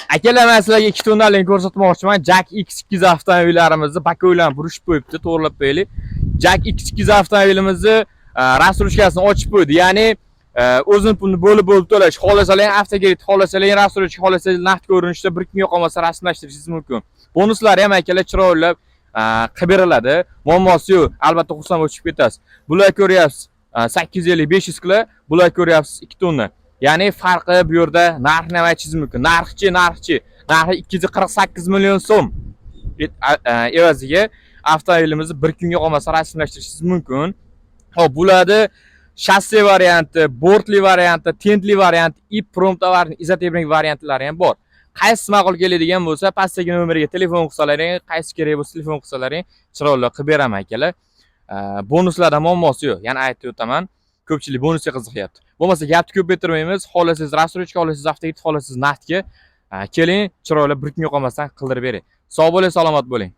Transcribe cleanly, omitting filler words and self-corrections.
Akalar, men sizlarga 2 tonnalikni ko'rsatmoqchiman. Jack X200 avtomobillarimizni bakoylarni burishib qo'yibdi, to'g'rilab qo'yaylik. Jack X200 avtomobilimizni rastrushkasini ochib qo'ydi. Ya'ni o'zini pulni bo'lib to'lash, xohlasangiz avtokredit, xohlasangiz rastrushka, xohlasangiz naqd ko'rinishda bir kun yo'qolmasa rasmlashtirishingiz mumkin. Bonuslari ham akalar chiroyli qilib beriladi. Muammosi yo'q. Albatta xursand bo'lib ketasiz. Bular ko'ryapsiz 850-500 kilo, bular ko'ryapsiz 2 tonna. Ya'ni farqi bu yerda narxni ham aytishingiz mumkin. Narxi 248 million so'm. Evaziga avtomobilimizni bir kunga qolmasa rasmlashtirishingiz mumkin. Xo'p, bularda shasse varianti, bortli varianti, tentli varianti, iprom tovarning izotexnik variantlari ham bor. Qaysi ma'qul keladigan bo'lsa, pastdagi nomerga telefon qilsalaring, qaysi kerak bo'lsa telefon qilsalaring, chiroyli qilib beraman akalar. Bonuslardan muammosi yo'q. Yana aytib o'taman, ko'pchilik bonusga qiziqyapti. Bo'lmasa gapni ko'paytirmaymiz. Xohlasangiz rastruchka, xohlasangiz avtokredit, xohlasangiz naqdga keling, chiroyli bir kunga qolmasdan qildirib bering. Sog' bo'ling, salomat bo'ling.